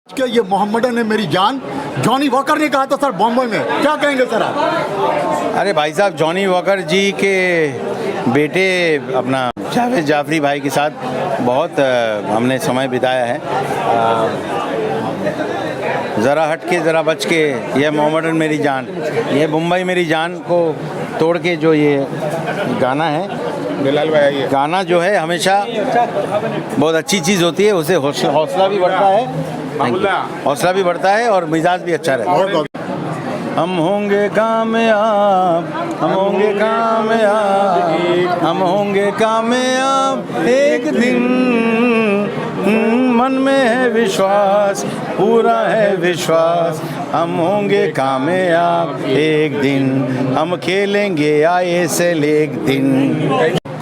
कि ये मोहम्मडन है मेरी जान, जॉनी वॉकर ने कहा था सर बॉम्बे में, क्या कहेंगे सर आप? अरे भाई साहब, जॉनी वॉकर जी के बेटे अपना जावेद जाफरी भाई के साथ बहुत हमने समय बिताया है। ज़रा हट के ज़रा बच के, ये मोहम्मडन मेरी जान, ये मुंबई मेरी जान को तोड़ के जो ये गाना है, बिलाल भाई आइए। गाना जो है हमेशा बहुत अच्छी चीज़ होती है, उससे हौसला भी बढ़ता है, हौसला भी बढ़ता है और मिजाज भी अच्छा रहता है। हम होंगे कामयाब, हम होंगे कामयाब, हम होंगे कामयाब एक दिन, मन में है विश्वास, पूरा है विश्वास, हम होंगे कामयाब एक दिन, हम खेलेंगे ISL एक दिन।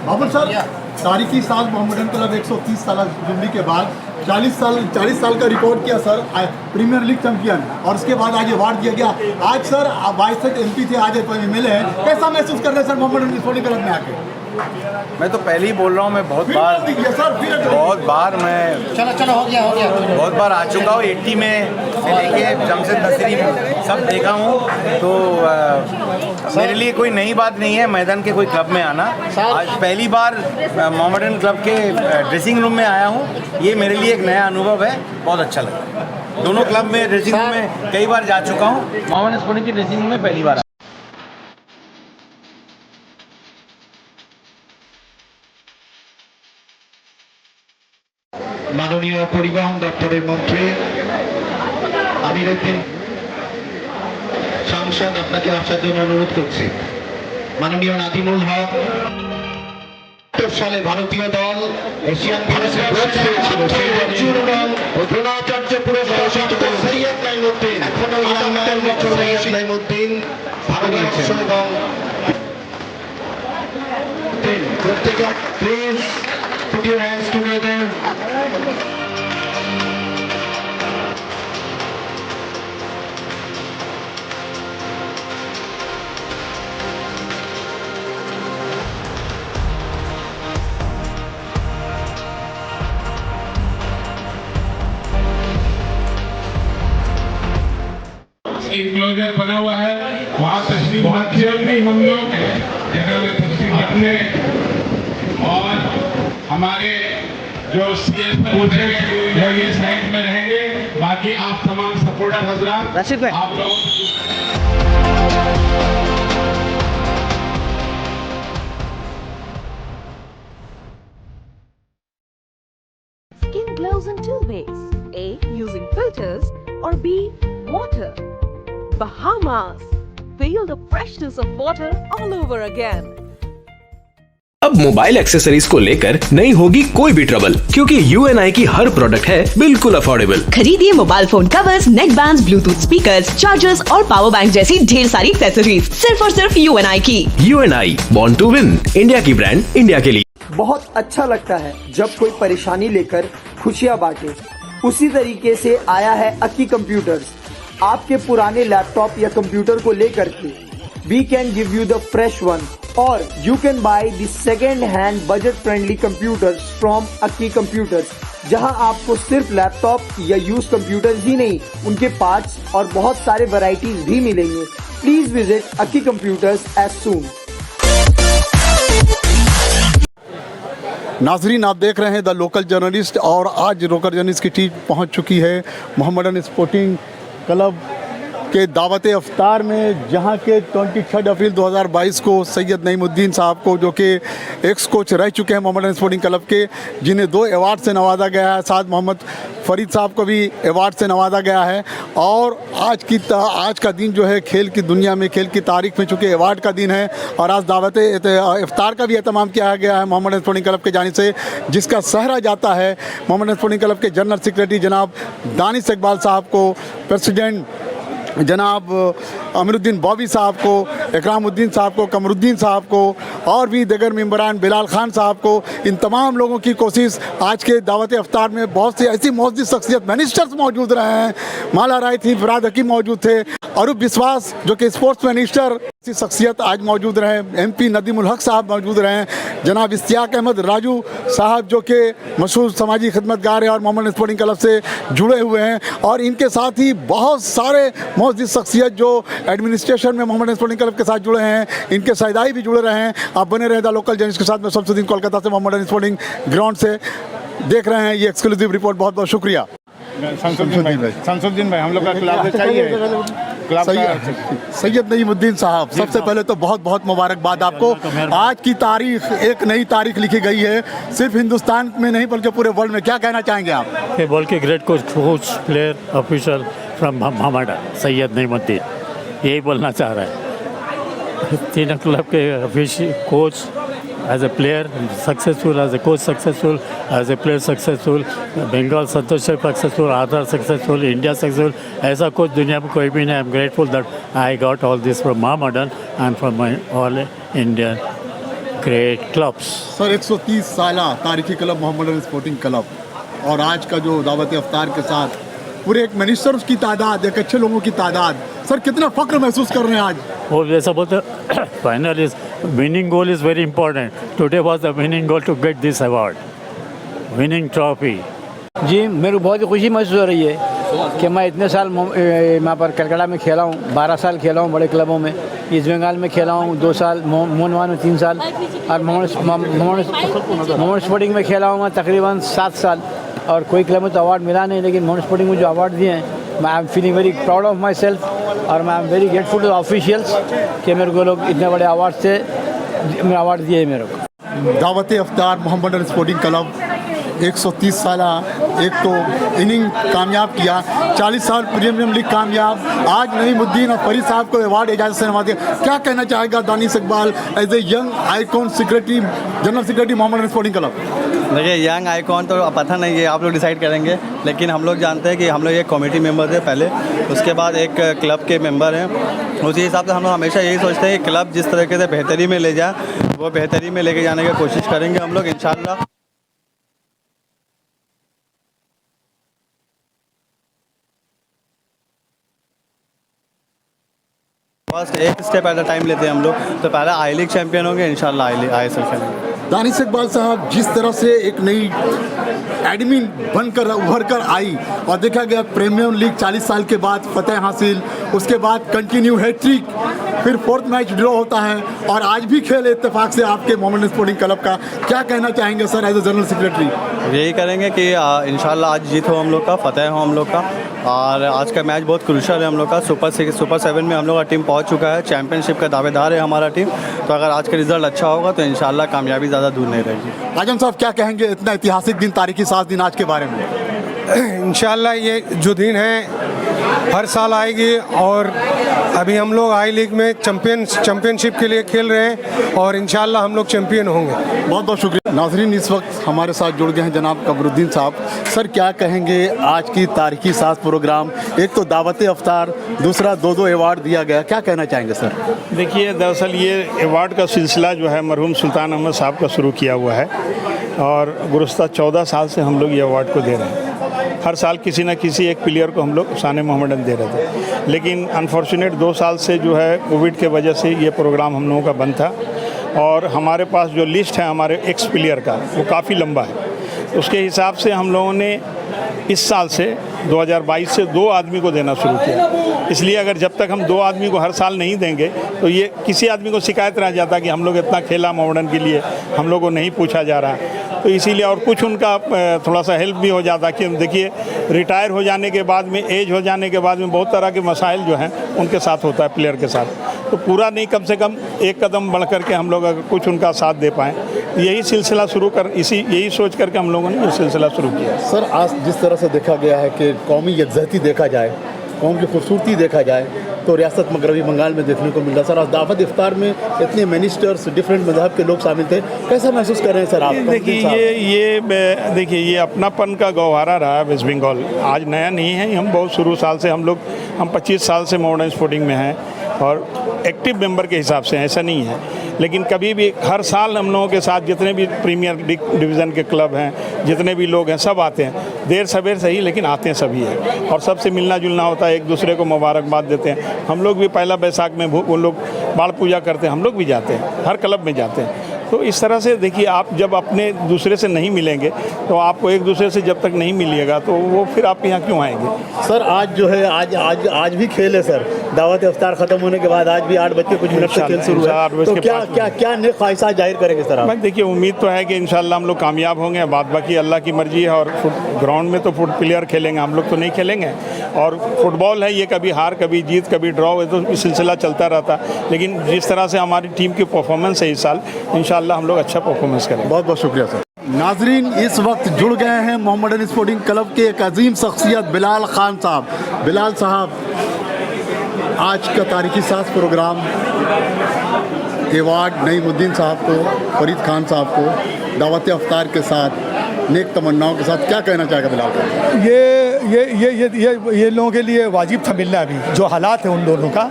बाबर सर, तारीखी साल मोहम्मडन क्लब 130 साल जिंदगी के बाद 40 साल का रिकॉर्ड किया सर, प्रीमियर लीग चैंपियन, और उसके बाद आज अवार्ड दिया गया। आज सर 22 MP थे, आज MLA हैं, कैसा महसूस कर रहे हैं सर मोहम्मडन स्पोर्टिंग क्लब में आके? मैं तो पहले ही बोल रहा हूँ, मैं बहुत बार मैं बहुत बार आ चुका हूँ। 80 में से लेके जमशेद नसीरी सब देखा हूँ, तो मेरे लिए कोई नई बात नहीं है मैदान के कोई क्लब में आना। आज पहली बार मोहम्मडन क्लब के ड्रेसिंग रूम में आया हूँ, ये मेरे लिए एक नया अनुभव है, बहुत अच्छा लगा। दोनों क्लब में ड्रेसिंग रूम में कई बार जा चुका हूँ, मोहम्मडन स्पोर्टिंग की ड्रेसिंग रूम में पहली बार। মাননীয় পরিবহন দপ্তরের মন্ত্রী আমির উদ্দিন সাংসদ আপনাকে আসার জন্য অনুরোধ করছি। মাননীয় নাদিমুল হক, সালে ভারতীয় দল এশিয়ান গেমসে ব্রোঞ্জ পেয়েছিল, সেই অর্জুন দল ও দ্রোণাচার্য পুরস্কার সৈয়দ নাইমুদ্দিন, এখনো ইয়াংম্যান সৈয়দ নাইমুদ্দিন ভারত এবং প্রত্যেকে please put your hands together. Enclosure बना हुआ है, वहाँ तशरीफ रखिए भी हम लोग जगह में तशरीफ रखने, और हमारे जो CS जो ये साइड में रहेंगे, बाकी आप तमाम सपोर्टर हजरात आप लोग Skin glows in two ways: A, using filters, or B, water. Bahamas. Feel the freshness of water all over again. अब मोबाइल एक्सेसरीज को लेकर नहीं होगी कोई भी ट्रबल, क्योंकि UNI की हर प्रोडक्ट है बिल्कुल अफोर्डेबल। खरीदिए मोबाइल फोन कवर्स, नेक बैंड्स, ब्लूटूथ स्पीकर्स, चार्जर्स और पावर बैंक जैसी ढेर सारी एक्सेसरीज सिर्फ और सिर्फ UNI की। UNI, born to win, India की ब्रांड, इंडिया के लिए। बहुत अच्छा लगता है जब कोई परेशानी लेकर खुशियां बांटे। उसी तरीके से आया है अक्की कंप्यूटर्स। आपके पुराने लैपटॉप या कंप्यूटर को लेकर के we can give you the fresh one, और you can buy the second hand budget friendly computers from Akki computers, जहां आपको सिर्फ लैपटॉप या यूज कंप्यूटर्स ही नहीं, उनके पार्ट्स और बहुत सारे वैरायटीज भी मिलेंगे। Please visit Akki computers as soon. नाजरीन, आप देख रहे हैं द लोकल जर्नलिस्ट, और आज लोकल जर्नलिस्ट की टीम पहुंच चुकी है मोहम्मडन स्पोर्टिंग क्लब के दावत अफ्तार में, जहां के 26 अप्रैल 2022 को सैयद नईमुद्दीन साहब को, जो कि एक्स कोच रह चुके हैं मोहम्मडन स्पोर्टिंग क्लब के, जिन्हें 2 अवार्ड से नवाजा गया है, साथ मोहम्मद फरीद साहब को भी अवार्ड से नवाजा गया है। और आज का दिन जो है खेल की दुनिया में, खेल की तारीख में चूँकि अवार्ड का दिन है, और आज दावत इफ्तार का भी एहतमाम किया गया है मोहम्मडन स्पोर्टिंग क्लब के जानिब से, जिसका सहरा जाता है मोहम्मडन स्पोर्टिंग क्लब के जनरल सेक्रेटरी जनाब दानिश इकबाल साहब को, प्रेसिडेंट जनाब अमीरुद्दीन बॉबी साहब को, इकरामुद्दीन साहब को, कमरुद्दीन साहब को, और भी दीगर मेंबरान बिलाल खान साहब को, इन तमाम लोगों की कोशिश। आज के दावत इफ्तार में बहुत सी ऐसी मौजूद शख्सियत, मिनिस्टर्स मौजूद रहे हैं, माला राय थी, फराद हकीम मौजूद थे, अरूप विश्वास जो कि स्पोर्ट्स मिनिस्टर की शख्सियत आज मौजूद रहे, MP नदीमुल हक साहब मौजूद रहे, जनाब इश्तियाक अहमद राजू साहब जो कि मशहूर समाजी खिदमतगार हैं और मोहम्मडन स्पोर्टिंग क्लब से जुड़े हुए हैं, और इनके साथ ही बहुत सारे मौजूद शख्सियत जो एडमिनिस्ट्रेशन में मोहम्मडन स्पोर्टिंग क्लब के साथ जुड़े हैं, इनके सैदाई भी जुड़े रहे हैं। आप बने रहे द लोकल जर्नलिस्ट के साथ में शमसुद्दीन कोलकाता से मोहम्मडन स्पोर्टिंग ग्राउंड से देख रहे हैं ये एक्सक्लूसिव रिपोर्ट। बहुत बहुत शुक्रिया शमसुद्दीन भाई, हम लोग का क्लब चाहिए। सैयद नईमुद्दीन साहब, सबसे पहले तो बहुत बहुत मुबारकबाद आपको। आज की तारीख, एक नई तारीख लिखी गई है, सिर्फ हिंदुस्तान में नहीं बल्कि पूरे वर्ल्ड में। क्या कहना चाहेंगे आप? बोल के great coach player official from Mohammedan Syed Naimuddin, यही बोलना चाह रहा है। तीनों क्लब के official coach, as a player successful, as a coach successful, as a player successful, Bengal Santosh successful, आधार सक्सेसफुल, इंडिया सक्सेसफुल, ऐसा कोच दुनिया में कोई भी नहीं। I am grateful that I got all this from Mohammedan and from my all Indian great clubs. Sir 130 साला तारीखी club Mohammedan sporting club, और आज का जो दावत अफ्तार के साथ पूरे एक मिनिस्टर्स की तादाद, एक अच्छे लोगों की तादाद, सर कितना फ़ख्र महसूस कर रहे हैं आज? वो जैसा बोलते final is winning goal is very important. Today was the winning goal to get this award, winning trophy. जी, मेरे को बहुत ही खुशी महसूस हो रही है कि मैं इतने साल यहाँ पर कलकत्ता में खेला हूँ, 12 साल खेला हूँ बड़े क्लबों में, ईस्ट बंगाल में खेला हूँ 2 साल, मोहनवान में 3 साल, और मोहम्मडन स्पोर्टिंग में खेला हूँ मैं तकरीबन 7 साल। और कोई क्लब में तो अवार्ड मिला नहीं, लेकिन मोहम्मडन स्पोर्टिंग में जो अवार्ड दिए हैं, मैं I am feeling very proud of my self, और मैं I am very grateful to officials कि मेरे को लोग इतने बड़े अवार्ड से अवार्ड दिए मेरे को। दावत अफ्तार मोहम्मडन स्पोर्टिंग क्लब 130 साला एक तो इनिंग कामयाब किया, 40 साल प्रीमियर लीग कामयाब, आज नईमुद्दीन और फरीद साहब को अवार्ड इजाज़त से नवाज दिया। क्या कहना चाहेगा Danish Iqbal as a young icon secretary, general secretary Mohammedan sporting club? देखिए, यंग आइकॉन तो पता नहीं है, आप लोग डिसाइड करेंगे, लेकिन हम लोग जानते हैं कि हम लोग एक कमेटी मेंबर थे पहले, उसके बाद एक क्लब के मेंबर हैं। उसी हिसाब से हम लोग हमेशा यही सोचते हैं कि क्लब जिस तरीके से बेहतरी में ले जाए, वो बेहतरी में लेके जाने की कोशिश करेंगे हम लोग इंशाल्लाह। फर्स्ट एक स्टेप एट अ टाइम लेते हैं हम लोग, तो पहले आई लीग चैंपियन होंगे इंशाल्लाह, ISL खेलेंगे। दानिश इकबाल साहब, जिस तरह से एक नई एडमिन बनकर उभर कर आई और देखा गया प्रीमियर लीग 40 साल के बाद फतेह हासिल, उसके बाद कंटिन्यू हैट्रिक, फिर 4th मैच ड्रॉ होता है, और आज भी खेल इत्तेफाक से आपके मोहम्मडन स्पोर्टिंग क्लब का। क्या कहना चाहेंगे sir as a general secretary? यही करेंगे कि इंशाल्लाह आज जीत हो हम लोग का, फतेह हो हम लोग का, और आज का मैच बहुत क्रूशल है हम लोग का। सुपर 7 में हम लोग का टीम पहुंच चुका है, चैंपियनशिप का दावेदार है हमारा टीम, तो अगर आज का रिजल्ट अच्छा होगा तो इंशाल्लाह कामयाबी ज़्यादा दूर नहीं रहेगी। आजम साहब, क्या कहेंगे इतना ऐतिहासिक दिन, तारीखी 7 दिन आज के बारे में? इंशाल्लाह ये जो दिन है हर साल आएगी, और अभी हम लोग आई लीग में चैंपियनशिप के लिए खेल रहे हैं, और इंशाल्लाह हम लोग चैंपियन होंगे। बहुत बहुत शुक्रिया। नाजरीन, इस वक्त हमारे साथ जुड़ गए हैं जनाब कमरुद्दीन साहब। सर, क्या कहेंगे आज की तारीखी 7 प्रोग्राम, एक तो दावत अफ्तार, दूसरा 2 अवार्ड दिया गया, क्या कहना चाहेंगे सर? देखिए, दरअसल ये अवार्ड का सिलसिला जो है मरहूम सुल्तान अहमद साहब का शुरू किया हुआ है, और गुज़श्ता 14 साल से हम लोग ये अवार्ड को दे रहे हैं। हर साल किसी न किसी एक प्लेयर को हम लोग शान मोहम्मडन दे रहे थे, लेकिन अनफॉर्चुनेट 2 साल से जो है कोविड के वजह से ये प्रोग्राम हम लोगों का बंद था, और हमारे पास जो लिस्ट है हमारे एक्स प्लेयर का वो काफ़ी लंबा है। उसके हिसाब से हम लोगों ने इस साल से 2022 से 2 आदमी को देना शुरू किया। इसलिए अगर जब तक हम 2 आदमी को हर साल नहीं देंगे तो ये किसी आदमी को शिकायत रह जाता कि हम लोग इतना खेला मोहम्मडन के लिए, हम लोग को नहीं पूछा जा रहा। तो इसीलिए, और कुछ उनका थोड़ा सा हेल्प भी हो जाता कि देखिए रिटायर हो जाने के बाद में, एज हो जाने के बाद में बहुत तरह के मसाइल जो हैं उनके साथ होता है प्लेयर के साथ, तो पूरा नहीं कम से कम एक कदम बढ़ करके हम लोग अगर कुछ उनका साथ दे पाएँ, यही सिलसिला शुरू कर यही सोच करके हम लोगों ने ये सिलसिला शुरू किया। सर, आज जिस तरह से देखा गया है कि कौमी यकजहती देखा जाए, कौम की खूबसूरती देखा जाए, तो रियासत मगरबी बंगाल में देखने को मिल रहा। सर, आज दावत इफ्तार में इतने मिनिस्टर्स, डिफरेंट मज़हब के लोग शामिल थे, कैसा महसूस कर रहे हैं सर आप? देखिए ये अपनापन का गौहरा रहा है वेस्ट बंगाल, आज नया नहीं है, हम बहुत शुरू साल से हम 25 साल से मोहम्मडन स्पोर्टिंग में हैं, और एक्टिव मेंबर के हिसाब से, ऐसा नहीं है। लेकिन कभी भी हर साल हम लोगों के साथ जितने भी प्रीमियर डिवीज़न के क्लब हैं, जितने भी लोग हैं, सब आते हैं, देर सवेर सही लेकिन आते हैं सभी है, और सबसे मिलना जुलना होता है, एक दूसरे को मुबारकबाद देते हैं। हम लोग भी पहला बैसाख में वो लोग बाड़ पूजा करते हैं, हम लोग भी जाते हैं, हर क्लब में जाते हैं। तो इस तरह से देखिए, आप जब अपने दूसरे से नहीं मिलेंगे तो आपको एक दूसरे से जब तक नहीं मिलिएगा तो वो फिर आप यहाँ क्यों आएंगे। सर आज जो है आज भी खेल है सर, दावत इफ्तार खत्म होने के बाद आज भी 8 बज के कुछ मिनट से खेल शुरू है, तो क्या नेक ख्वाहिशात जाहिर करेंगे सर आप? देखिए, उम्मीद तो है कि इंशाल्लाह हम लोग कामयाब होंगे, बाद बाकी अल्लाह की मर्जी है। और ग्राउंड में तो प्लेयर खेलेंगे, हम लोग तो नहीं खेलेंगे। और फुटबॉल है, ये कभी हार कभी जीत कभी ड्रॉ, ये तो सिलसिला चलता रहता। लेकिन जिस तरह से हमारी टीम की परफॉर्मेंस है इस साल, इंशाल्लाह हम लोग अच्छा परफॉर्मेंस करेंगे। बहुत बहुत शुक्रिया सर। नाजरीन, इस वक्त जुड़ गए हैं मोहम्मडन स्पोर्टिंग क्लब के एक अजीम शख्सियत बिलाल खान साहब। बिलाल साहब, आज का तारीखी साज प्रोग्राम एवार्ड नईमुद्दीन साहब को, फरीद खान साहब को दावत अफ्तार के साथ, नेक तमन्नाओं के साथ, क्या कहना चाहेगा बिलाल साहब? ये लोगों के लिए वाजिब था मिलना। अभी जो हालात है उन दोनों का,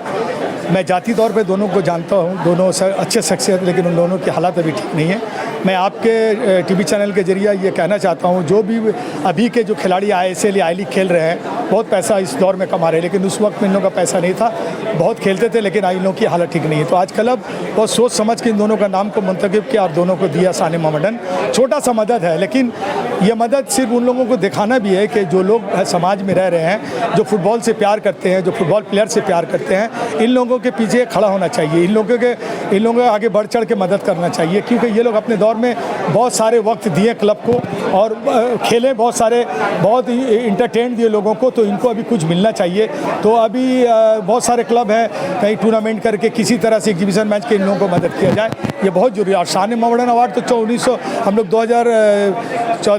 मैं जाती तौर पे दोनों को जानता हूँ, दोनों अच्छे शख्सियत, लेकिन उन दोनों की हालात अभी ठीक नहीं है। मैं आपके टीवी चैनल के जरिए ये कहना चाहता हूँ, जो भी अभी के जो खिलाड़ी ISL या आई लीग खेल रहे हैं, बहुत पैसा इस दौर में कमा रहे हैं, लेकिन उस वक्त में इन लोगों का पैसा नहीं था, बहुत खेलते थे, लेकिन इन लोगों की हालत ठीक नहीं है। तो आज क्लब बहुत सोच समझ के इन दोनों का नाम को मुंतखब किया और दोनों को दिया शान मोहम्मडन। छोटा सा मदद है, लेकिन ये मदद सिर्फ उन लोगों को दिखाना भी है कि जो लोग समाज में रह रहे हैं, जो फुटबॉल से प्यार करते हैं, जो फुटबॉल प्लेयर से प्यार करते हैं, इन लोगों के पीछे खड़ा होना चाहिए, इन लोगों के आगे बढ़ चढ़ के मदद करना चाहिए, क्योंकि ये लोग अपने दौर में बहुत सारे वक्त दिए क्लब को और खेले, बहुत इंटरटेन दिए लोगों को, तो इनको अभी कुछ मिलना चाहिए। तो अभी बहुत सारे क्लब हैं, कहीं टूर्नामेंट करके किसी तरह से एग्जीबिशन मैच के इन लोगों को मदद किया जाए, ये बहुत जरूरी है। और शान मोहम्मडन अवार्ड तो 1900 हम लोग 2000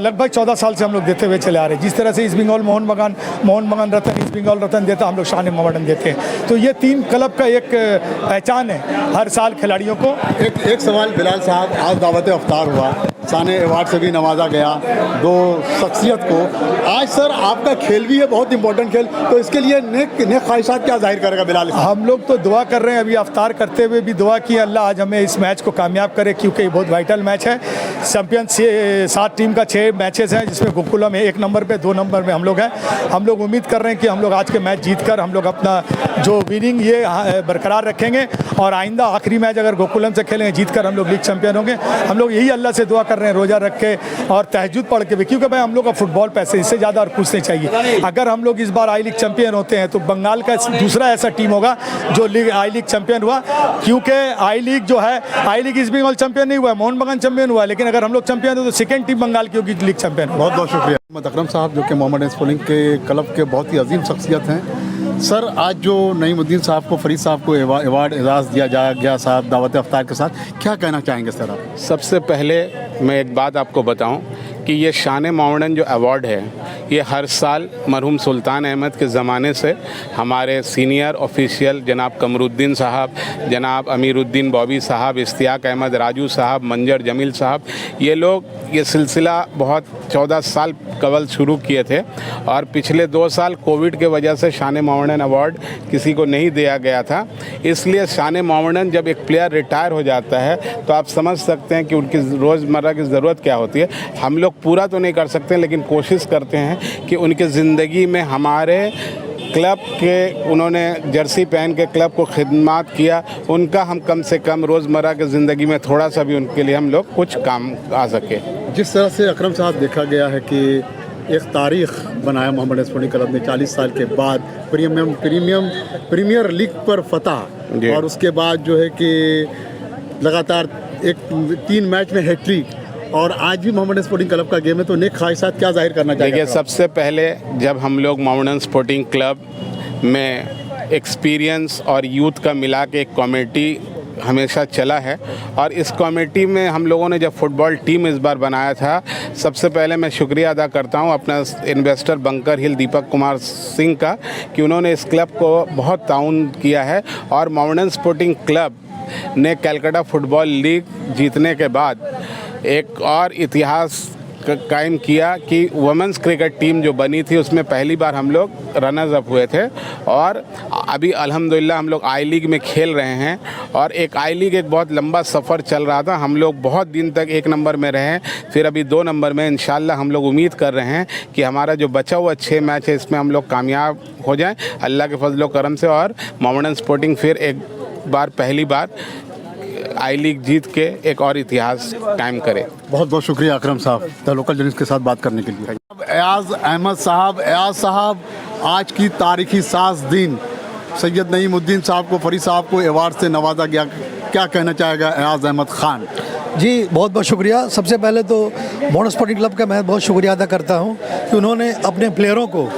लगभग 14 साल से हम लोग देते हुए चले आ रहे हैं। जिस तरह से ईस्ट बंगाल मोहन बगान रतन, ईस्ट बंगाल रतन देता, हम लोग शान मोहम्मडन देते हैं। तो ये 3 क्लब का एक पहचान है हर साल खिलाड़ियों को। एक सवाल बिलाल साहब, आज दावत अफ्तार हुआ, शान अवार्ड से भी नवाजा गया 2 शख्सियत को। आज सर आपका खेल भी है, बहुत इंपॉर्टेंट खेल, तो इसके लिए नेक ख्वाहिशात क्या जाहिर करेगा बिलाल? हम लोग तो दुआ कर रहे हैं, अभी अफ्तार करते हुए भी दुआ की अल्लाह आज हमें इस मैच को कामयाब करे, क्योंकि ये बहुत वाइटल मैच है। चैंपियन 7 टीम का 6 मैचेस हैं, जिसमें गोकुलम 1 नंबर पे, 2 नंबर में हम लोग हैं। हम लोग उम्मीद कर रहे हैं कि हम लोग आज के मैच जीतकर हम लोग अपना जो विनिंग ये बरकरार रखेंगे, और आइंदा आखिरी मैच अगर गोकुलम से खेलेंगे, जीतकर हम लोग लीग चैंपियन होंगे। हम लोग यही अल्लाह से दुआ कर रहे हैं, रोज़ा रख के और तहज्जुद पढ़ के भी, क्योंकि भाई हम लोग का फुटबॉल पैसे, इससे ज़्यादा और कुछ नहीं चाहिए। अगर हम लोग इस बार आई लीग चैंपियन होते हैं तो बंगाल का दूसरा ऐसा टीम होगा जो आई लीग चैंपियन हुआ, क्योंकि आई लीग जो है, आई लीग ईस्ट बंगाल चैंपियन नहीं हुआ है, मोहन बगान चैंपियन हुआ, लेकिन अगर हम लोग चैंपियन हो तो सेकंड टीम बंगाल की होगी लीग चैंपियन। बहुत बहुत शुक्रिया। मोहम्मद अकरम साहब, जो कि मोहम्मडन स्पोर्टिंग के क्लब के बहुत ही अजीम शख्सियत हैं। सर, आज जो नईमुद्दीन साहब को, फरीद साहब को अवार्ड एजाज़ दिया गया साहब दावत अफ्तार के साथ, क्या कहना चाहेंगे सर आप? सबसे पहले मैं एक बात आपको बताऊं कि ये शान मोहम्मडन जो अवार्ड है, ये हर साल मरहूम सुल्तान अहमद के ज़माने से हमारे सीनियर ऑफिशियल जनाब कमरुद्दीन साहब, जनाब अमीरुद्दीन बॉबी साहब, इश्तियाक अहमद राजू साहब, मंजर जमील साहब, ये लोग ये सिलसिला बहुत 14 साल कबल शुरू किए थे। और पिछले 2 साल कोविड के वजह से शान मोहम्मडन अवार्ड किसी को नहीं दिया गया था, इसलिए शान मोहम्मडन जब एक प्लेयर रिटायर हो जाता है तो आप समझ सकते हैं कि उनकी रोज़मर्रा की ज़रूरत क्या होती है। हम लोग पूरा तो नहीं कर सकते, लेकिन कोशिश करते हैं कि उनकी ज़िंदगी में हमारे क्लब के, उन्होंने जर्सी पहन के क्लब को खिदमत किया, उनका हम कम से कम रोज़मर्रा की ज़िंदगी में थोड़ा सा भी उनके लिए हम लोग कुछ काम आ सके। जिस तरह से अकरम साहब देखा गया है कि एक तारीख़ बनाया मोहम्मडन स्पोर्टिंग क्लब ने 40 साल के बाद प्रीमियर लीग पर फतह, और उसके बाद जो है कि लगातार 3 मैच में हैट्रिक, और आज भी मोहम्मडन स्पोर्टिंग क्लब का गेम है, तो नेक ख्वाहिशात क्या जाहिर करना चाहिए? देखिए, सबसे पहले जब हम लोग मोहम्मडन स्पोर्टिंग क्लब में एक्सपीरियंस और यूथ का मिला के एक कमेटी हमेशा चला है, और इस कमेटी में हम लोगों ने जब फुटबॉल टीम इस बार बनाया था, सबसे पहले मैं शुक्रिया अदा करता हूं अपना investor Bunker Hill Deepak Kumar Singh का, कि उन्होंने इस क्लब को बहुत ताउन किया है। और मोहम्मडन स्पोर्टिंग क्लब ने कलकत्ता फुटबॉल लीग जीतने के बाद एक और इतिहास कायम किया कि वुमेंस क्रिकेट टीम जो बनी थी उसमें पहली बार हम लोग रनर्स अप हुए थे, और अभी अल्हम्दुलिल्लाह हम लोग आई लीग में खेल रहे हैं। और एक आई लीग एक बहुत लंबा सफ़र चल रहा था, हम लोग बहुत दिन तक 1 नंबर में रहे, फिर अभी 2 नंबर में। इंशाल्लाह हम लोग उम्मीद कर रहे हैं कि हमारा जो बचा हुआ 6 मैच है इसमें हम लोग कामयाब हो जाएं अल्लाह के फजल करम से, और मोहम्मडन स्पोर्टिंग फिर एक बार पहली बार आई लीग जीत के एक और इतिहास कायम करे। बहुत बहुत शुक्रिया अकरम साहब द लोकल जर्नलिस्ट के साथ बात करने के लिए। एयाज अहमद साहब, एयाज साहब, आज की तारीखी 7 दिन सैयद नईमुद्दीन साहब को, फरीद साहब को अवार्ड से नवाजा गया, क्या कहना चाहेगा एयाज अहमद खान? जी बहुत बहुत शुक्रिया। सबसे पहले तो मोहम्मडन स्पोर्टिंग क्लब का मैं बहुत शुक्रिया अदा करता हूँ कि उन्होंने अपने प्लेयरों को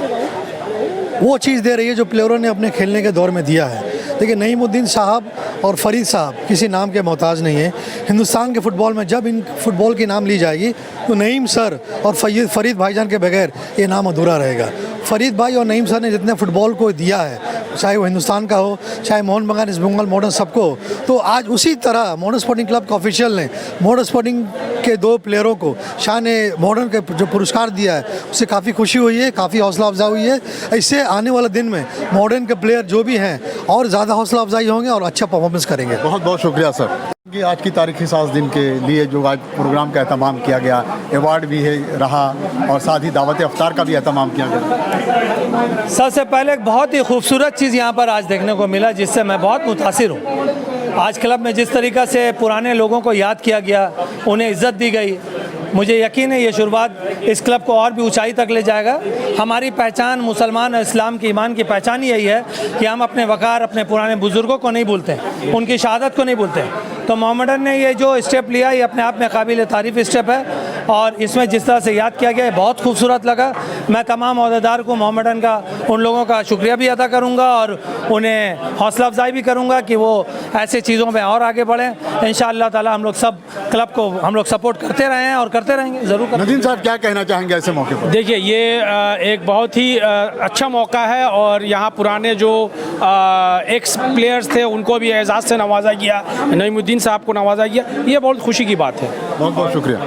वो चीज़ दे रही है जो प्लेयरों ने अपने खेलने के दौर में दिया है। देखिए, नईमुद्दीन साहब और फरीद साहब किसी नाम के मोहताज नहीं है। हिंदुस्तान के फ़ुटबॉल में जब इन फुटबॉल की नाम ली जाएगी तो नईम सर और फरीद भाईजान के बगैर ये नाम अधूरा रहेगा। फरीद भाई और नईम सर ने जितने फ़ुटबॉल को दिया है, चाहे वो हिंदुस्तान का हो, चाहे मोहन बगान, ईस्ट बंगाल, मॉडर्न, सबको, तो आज उसी तरह मॉडर्न स्पोर्टिंग क्लब के ऑफिशियल ने मॉडर्न स्पोर्टिंग के 2 प्लेयरों को शान मॉडर्न के जो पुरस्कार दिया है उससे काफ़ी खुशी हुई है, काफ़ी हौसला अफजा हुई है। इससे आने वाले दिन में मॉडर्न के प्लेयर जो भी हैं और ज़्यादा हौसला अफजाई होंगे और अच्छा परफॉर्मेंस करेंगे। बहुत बहुत शुक्रिया सर। कि आज की तारीखी 7 दिन के लिए जो आज प्रोग्राम का एहतमाम किया गया, अवार्ड भी है रहा और साथ ही दावत अफ्तार का भी एहतमाम किया गया। सबसे पहले एक बहुत ही खूबसूरत चीज़ यहाँ पर आज देखने को मिला जिससे मैं बहुत मुतासिर हूँ। आज क्लब में जिस तरीक़ा से पुराने लोगों को याद किया गया, उन्हें इज़्ज़त दी गई, मुझे यकीन है ये शुरुआत इस क्लब को और भी ऊंचाई तक ले जाएगा। हमारी पहचान मुसलमान और इस्लाम की ईमान की पहचान यही है कि हम अपने वक़ार, अपने पुराने बुज़ुर्गों को नहीं भूलते, उनकी शहादत को नहीं भूलते। तो मोहम्मडन ने ये जो स्टेप लिया ये अपने आप में काबिल तारीफ़ स्टेप है, और इसमें जिस तरह से याद किया गया है बहुत खूबसूरत लगा। मैं तमाम अहदेदार को मोहम्मडन का, उन लोगों का शुक्रिया भी अदा करूँगा और उन्हें हौसला अफजाई भी करूँगा कि वो ऐसे चीज़ों में और आगे बढ़ें। इंशाअल्लाह ताला हम लोग सब क्लब को हम लोग सपोर्ट करते रहे हैं और करते रहेंगे ज़रूर। नदीम साहब क्या कहना चाहेंगे ऐसे मौके पर? देखिए, ये एक बहुत ही अच्छा मौका है और यहाँ पुराने जो एक्स प्लेयर्स थे उनको भी एजाज़ से नवाजा गया, नईमुद्दीन साहब को नवाजा गया, ये बहुत खुशी की बात है। बहुत बहुत शुक्रिया।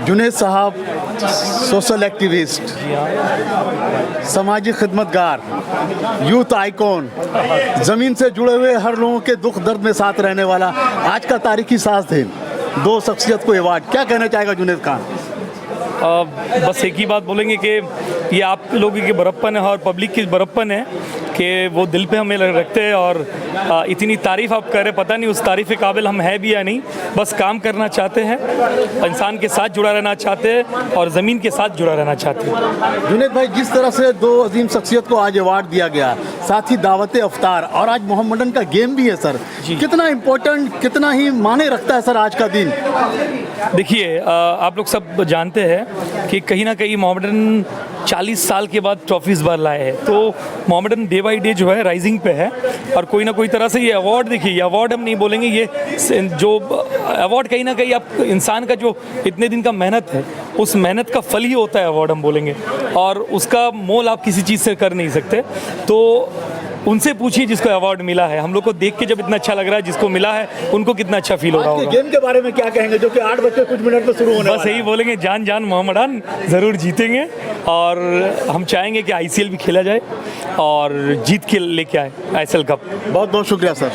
जुनेद साहब, सोशल एक्टिविस्ट, समाजी खिदमतगार, यूथ आइकॉन, ज़मीन से जुड़े हुए हर लोगों के दुख दर्द में साथ रहने वाला, आज का तारीखी 7 दिन 2 शख्सियत को अवार्ड, क्या कहना चाहेगा जुनेद खान? बस एक ही बात बोलेंगे कि ये आप लोगों की बड़प्पन है और पब्लिक की बड़प्पन है कि वो दिल पे हमें रखते हैं और इतनी तारीफ़ आप कर रहे, पता नहीं उस तारीफ़ के काबिल हम हैं भी या नहीं। बस काम करना चाहते हैं, इंसान के साथ जुड़ा रहना चाहते हैं और ज़मीन के साथ जुड़ा रहना चाहते हैं। जुनेद भाई, जिस तरह से 2 अजीम शख्सियत को आज अवार्ड दिया गया, साथ ही दावत अफ्तार और आज मोहम्मडन का गेम भी है सर, कितना इम्पोर्टेंट, कितना ही माने रखता है सर आज का दिन? देखिए, आप लोग सब जानते हैं कि कहीं ना कहीं मोहम्मडन 40 साल के बाद ट्रॉफी इस बार लाए हैं, तो मोहम्मडन डे बाई डे जो है राइजिंग पे है और कोई ना कोई तरह से ये अवार्ड, देखिए ये अवार्ड हम नहीं बोलेंगे, ये जो अवार्ड कहीं ना कहीं आप इंसान का जो इतने दिन का मेहनत है उस मेहनत का फल ही होता है अवार्ड हम बोलेंगे, और उसका मोल आप किसी चीज़ से कर नहीं सकते। तो उनसे पूछिए जिसको अवार्ड मिला है, हम लोग को देख के जब इतना अच्छा लग रहा है, जिसको मिला है उनको कितना अच्छा फील हो रहा होगा। गेम के बारे में क्या कहेंगे जो कि 8 बज के कुछ मिनट में शुरू होने बस यही बोलेंगे, जान जान मोहम्मडन ज़रूर जीतेंगे और हम चाहेंगे कि ICL भी खेला जाए और जीत के लेके आए ICL कप। बहुत बहुत शुक्रिया सर।